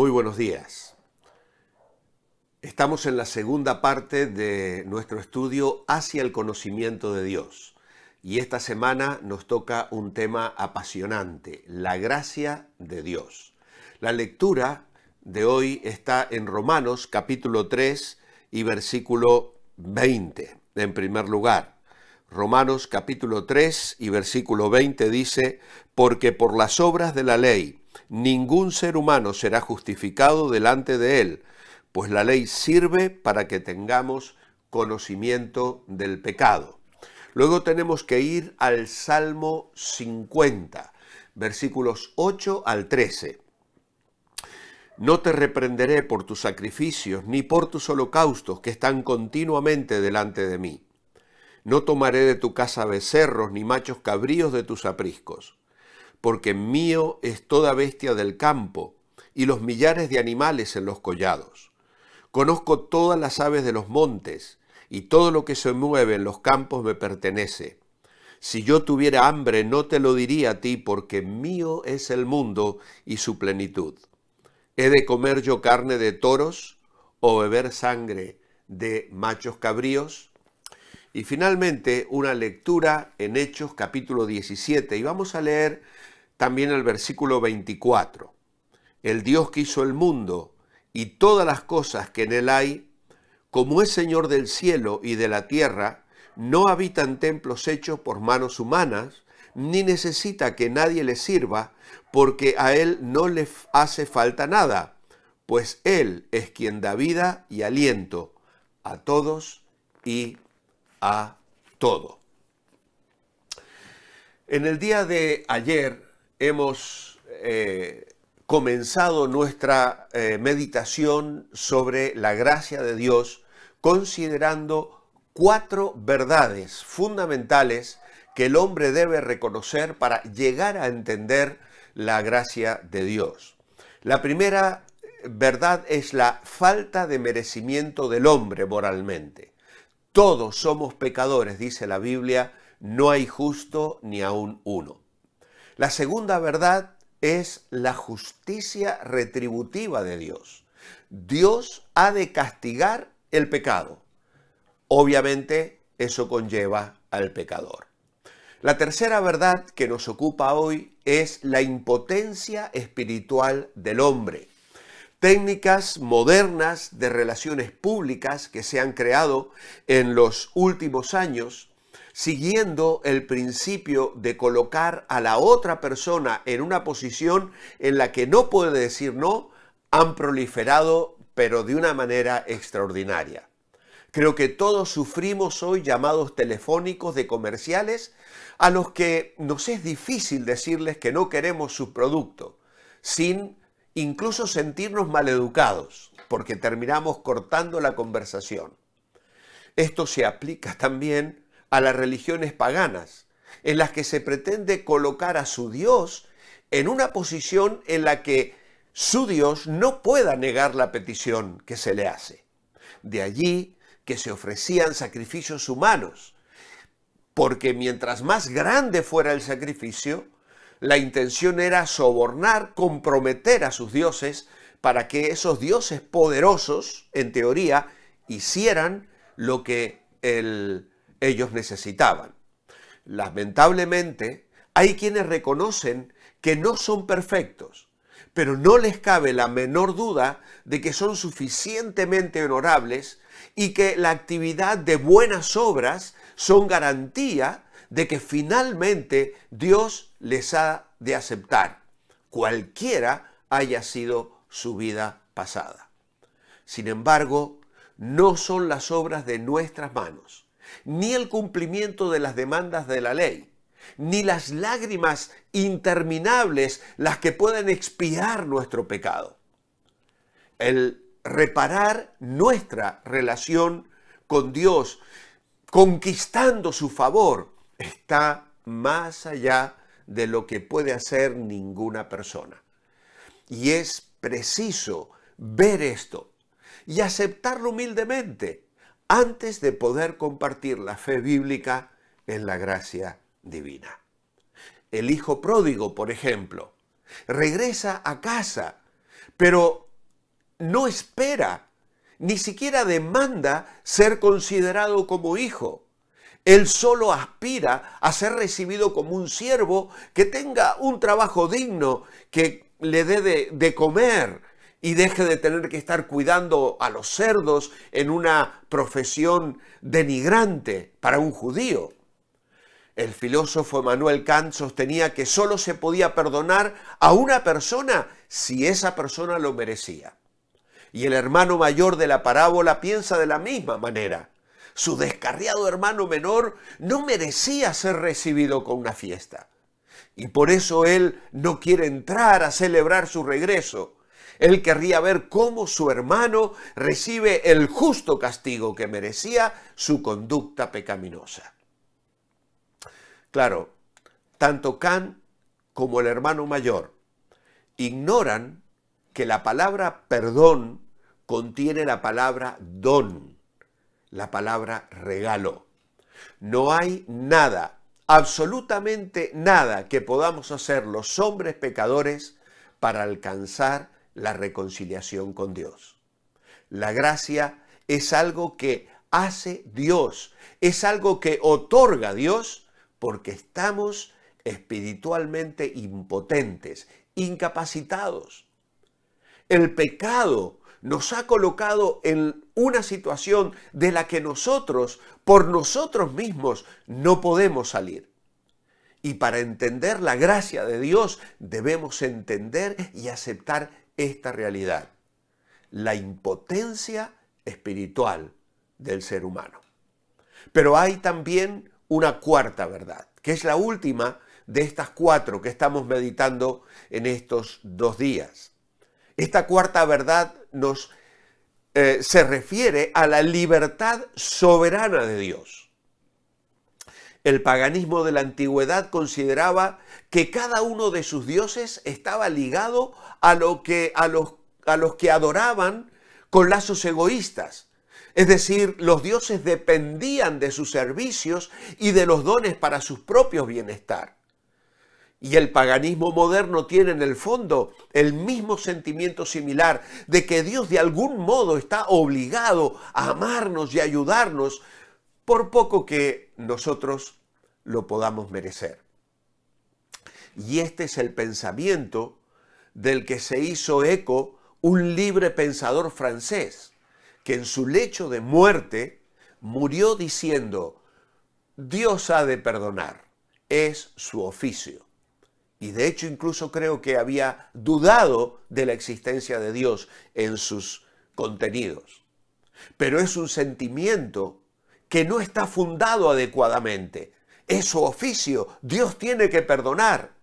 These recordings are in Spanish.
Muy buenos días. Estamos en la segunda parte de nuestro estudio hacia el conocimiento de Dios. Y esta semana nos toca un tema apasionante, la gracia de Dios. La lectura de hoy está en Romanos capítulo 3 y versículo 20, en primer lugar. Romanos capítulo 3 y versículo 20 dice: porque por las obras de la ley ningún ser humano será justificado delante de él, pues la ley sirve para que tengamos conocimiento del pecado. Luego tenemos que ir al Salmo 50, versículos 8 al 13. No te reprenderé por tus sacrificios, ni por tus holocaustos que están continuamente delante de mí. No tomaré de tu casa becerros, ni machos cabríos de tus apriscos, porque mío es toda bestia del campo, y los millares de animales en los collados. Conozco todas las aves de los montes, y todo lo que se mueve en los campos me pertenece. Si yo tuviera hambre, no te lo diría a ti, porque mío es el mundo y su plenitud. ¿He de comer yo carne de toros o beber sangre de machos cabríos? Y finalmente, una lectura en Hechos capítulo 17, y vamos a leer también el versículo 24. El Dios que hizo el mundo y todas las cosas que en él hay, como es Señor del cielo y de la tierra, no habita en templos hechos por manos humanas, ni necesita que nadie le sirva, porque a él no le hace falta nada, pues él es quien da vida y aliento a todos y a todo. En el día de ayer hemos comenzado nuestra meditación sobre la gracia de Dios, considerando 4 verdades fundamentales que el hombre debe reconocer para llegar a entender la gracia de Dios. La primera verdad es la falta de merecimiento del hombre moralmente. Todos somos pecadores, dice la Biblia, no hay justo ni aun uno. La segunda verdad es la justicia retributiva de Dios. Dios ha de castigar el pecado. Obviamente, eso conlleva al pecador. La tercera verdad que nos ocupa hoy es la impotencia espiritual del hombre. Técnicas modernas de relaciones públicas que se han creado en los últimos años, siguiendo el principio de colocar a la otra persona en una posición en la que no puede decir no, han proliferado, pero de una manera extraordinaria. Creo que todos sufrimos hoy llamados telefónicos de comerciales a los que nos es difícil decirles que no queremos su producto, sin incluso sentirnos maleducados, porque terminamos cortando la conversación. Esto se aplica también a las religiones paganas, en las que se pretende colocar a su Dios en una posición en la que su Dios no pueda negar la petición que se le hace. De allí que se ofrecían sacrificios humanos, porque mientras más grande fuera el sacrificio, la intención era sobornar, comprometer a sus dioses para que esos dioses poderosos, en teoría, hicieran lo que ellos necesitaban. Lamentablemente, hay quienes reconocen que no son perfectos, pero no les cabe la menor duda de que son suficientemente honorables y que la actividad de buenas obras son garantía de que finalmente Dios les ha de aceptar, cualquiera haya sido su vida pasada. Sin embargo, no son las obras de nuestras manos, ni el cumplimiento de las demandas de la ley, ni las lágrimas interminables las que pueden expiar nuestro pecado. El reparar nuestra relación con Dios, conquistando su favor, está más allá de lo que puede hacer ninguna persona. Y es preciso ver esto y aceptarlo humildemente antes de poder compartir la fe bíblica en la gracia divina. El hijo pródigo, por ejemplo, regresa a casa, pero no espera, ni siquiera demanda ser considerado como hijo. Él solo aspira a ser recibido como un siervo que tenga un trabajo digno, que le dé de comer y deje de tener que estar cuidando a los cerdos en una profesión denigrante para un judío. El filósofo Emmanuel Kant sostenía que solo se podía perdonar a una persona si esa persona lo merecía. Y el hermano mayor de la parábola piensa de la misma manera. Su descarriado hermano menor no merecía ser recibido con una fiesta. Y por eso él no quiere entrar a celebrar su regreso. Él querría ver cómo su hermano recibe el justo castigo que merecía su conducta pecaminosa. Claro, tanto Kant como el hermano mayor ignoran que la palabra perdón contiene la palabra don, la palabra regalo. No hay nada, absolutamente nada que podamos hacer los hombres pecadores para alcanzar la reconciliación con Dios. La gracia es algo que hace Dios, es algo que otorga Dios porque estamos espiritualmente impotentes, incapacitados. El pecado nos ha colocado en una situación de la que nosotros, por nosotros mismos, no podemos salir. Y para entender la gracia de Dios, debemos entender y aceptar esta realidad: la impotencia espiritual del ser humano. Pero hay también una cuarta verdad, que es la última de estas 4 que estamos meditando en estos 2 días. Esta cuarta verdad se refiere a la libertad soberana de Dios. El paganismo de la antigüedad consideraba que cada uno de sus dioses estaba ligado a los que adoraban con lazos egoístas. Es decir, los dioses dependían de sus servicios y de los dones para su propio bienestar. Y el paganismo moderno tiene en el fondo el mismo sentimiento similar de que Dios de algún modo está obligado a amarnos y ayudarnos, por poco que nosotros lo podamos merecer. Y este es el pensamiento del que se hizo eco un libre pensador francés, que en su lecho de muerte murió diciendo: Dios ha de perdonar, es su oficio. Y de hecho incluso creo que había dudado de la existencia de Dios en sus contenidos. Pero es un sentimiento que no está fundado adecuadamente. Es su oficio, Dios tiene que perdonar.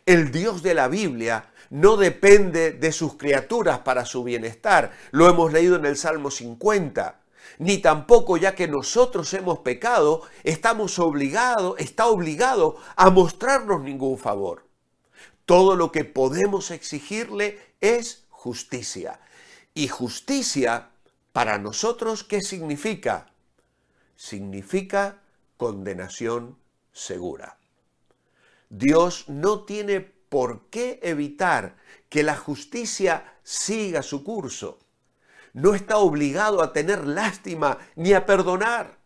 El Dios de la Biblia no depende de sus criaturas para su bienestar. Lo hemos leído en el Salmo 50. Ni tampoco, ya que nosotros hemos pecado, está obligado a mostrarnos ningún favor. Todo lo que podemos exigirle es justicia. Y justicia, para nosotros, ¿qué significa? Significa condenación segura. Dios no tiene por qué evitar que la justicia siga su curso. No está obligado a tener lástima ni a perdonar.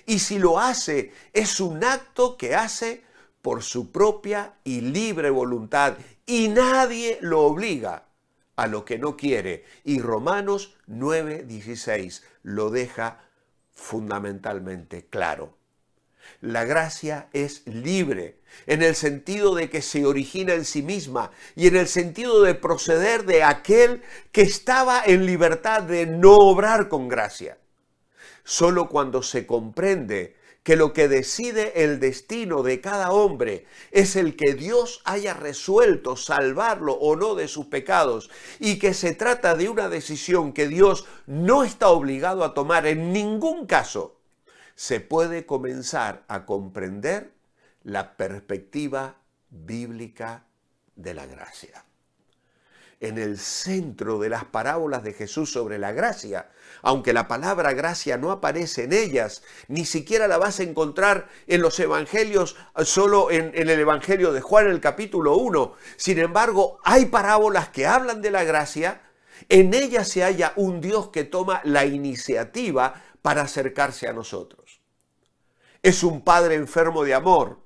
Y si lo hace, es un acto que hace por su propia y libre voluntad, y nadie lo obliga a lo que no quiere. Y Romanos 9:16 lo deja fundamentalmente claro. La gracia es libre en el sentido de que se origina en sí misma y en el sentido de proceder de aquel que estaba en libertad de no obrar con gracia. Solo cuando se comprende que lo que decide el destino de cada hombre es el que Dios haya resuelto salvarlo o no de sus pecados, y que se trata de una decisión que Dios no está obligado a tomar en ningún caso, se puede comenzar a comprender la perspectiva bíblica de la gracia. En el centro de las parábolas de Jesús sobre la gracia, aunque la palabra gracia no aparece en ellas, ni siquiera la vas a encontrar en los evangelios, solo en el evangelio de Juan, en el capítulo 1. Sin embargo, hay parábolas que hablan de la gracia En ella se halla un Dios que toma la iniciativa para acercarse a nosotros. Es un Padre enfermo de amor,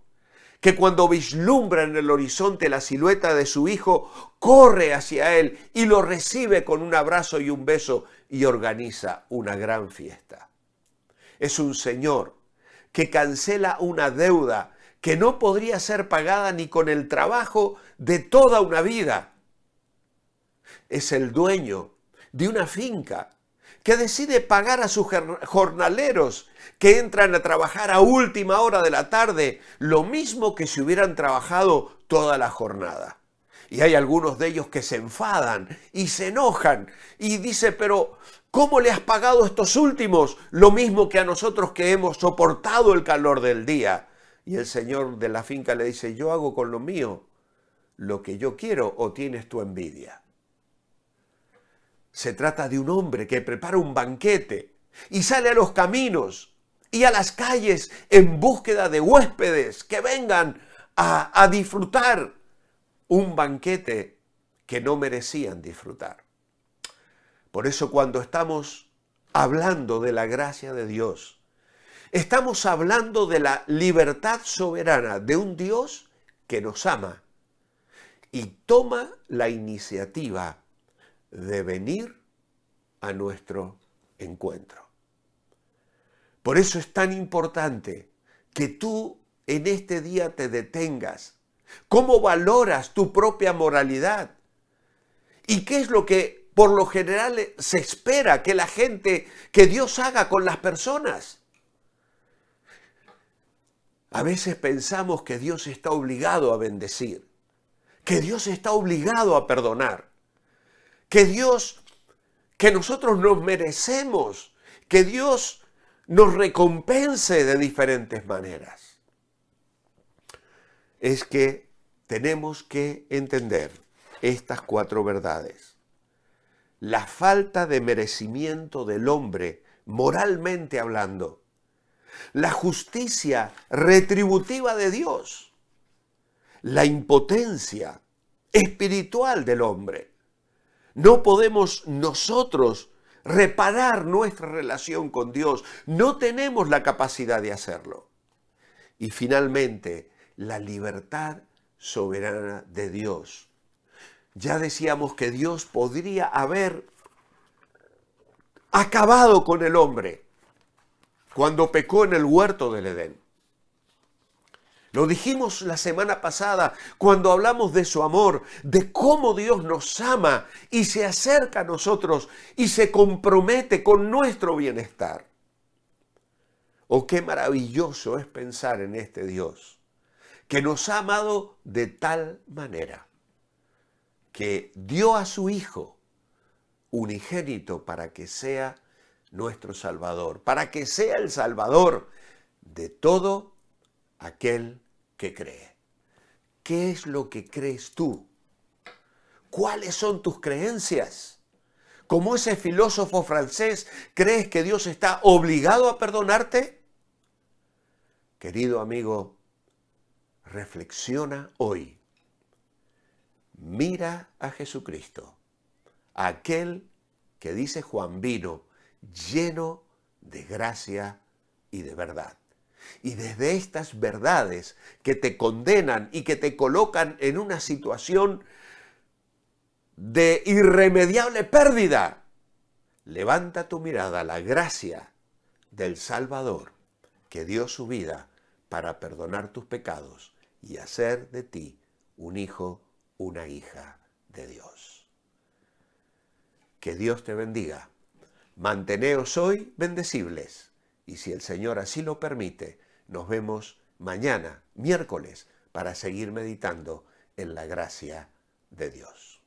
que cuando vislumbra en el horizonte la silueta de su Hijo, corre hacia Él y lo recibe con un abrazo y un beso y organiza una gran fiesta. Es un Señor que cancela una deuda que no podría ser pagada ni con el trabajo de toda una vida. Es el dueño de una finca que decide pagar a sus jornaleros que entran a trabajar a última hora de la tarde, lo mismo que si hubieran trabajado toda la jornada. Y hay algunos de ellos que se enfadan y se enojan y dice, pero ¿cómo le has pagado a estos últimos lo mismo que a nosotros que hemos soportado el calor del día? Y el señor de la finca le dice, yo hago con lo mío lo que yo quiero, o tienes tu envidia. Se trata de un hombre que prepara un banquete y sale a los caminos y a las calles en búsqueda de huéspedes que vengan a disfrutar un banquete que no merecían disfrutar. Por eso cuando estamos hablando de la gracia de Dios, estamos hablando de la libertad soberana de un Dios que nos ama y toma la iniciativa de venir a nuestro encuentro. Por eso es tan importante que tú en este día te detengas. ¿Cómo valoras tu propia moralidad? ¿Y qué es lo que por lo general se espera que la gente, que Dios haga con las personas? A veces pensamos que Dios está obligado a bendecir, que Dios está obligado a perdonar, que nosotros nos merecemos, que Dios nos recompense de diferentes maneras. Es que tenemos que entender estas 4 verdades. La falta de merecimiento del hombre, moralmente hablando. La justicia retributiva de Dios. La impotencia espiritual del hombre. No podemos nosotros reparar nuestra relación con Dios. No tenemos la capacidad de hacerlo. Y finalmente, la libertad soberana de Dios. Ya decíamos que Dios podría haber acabado con el hombre cuando pecó en el huerto del Edén. Lo dijimos la semana pasada cuando hablamos de su amor, de cómo Dios nos ama y se acerca a nosotros y se compromete con nuestro bienestar. Oh, qué maravilloso es pensar en este Dios que nos ha amado de tal manera que dio a su Hijo unigénito para que sea nuestro Salvador, para que sea el Salvador de todo aquel que cree. ¿Qué es lo que crees tú? ¿Cuáles son tus creencias? Como ese filósofo francés, ¿crees que Dios está obligado a perdonarte? Querido amigo, reflexiona hoy. Mira a Jesucristo, aquel que dice Juan vino lleno de gracia y de verdad. Y desde estas verdades que te condenan y que te colocan en una situación de irremediable pérdida, levanta tu mirada a la gracia del Salvador que dio su vida para perdonar tus pecados y hacer de ti un hijo, una hija de Dios. Que Dios te bendiga. Manteneos hoy bendecibles. Y si el Señor así lo permite, nos vemos mañana, miércoles, para seguir meditando en la gracia de Dios.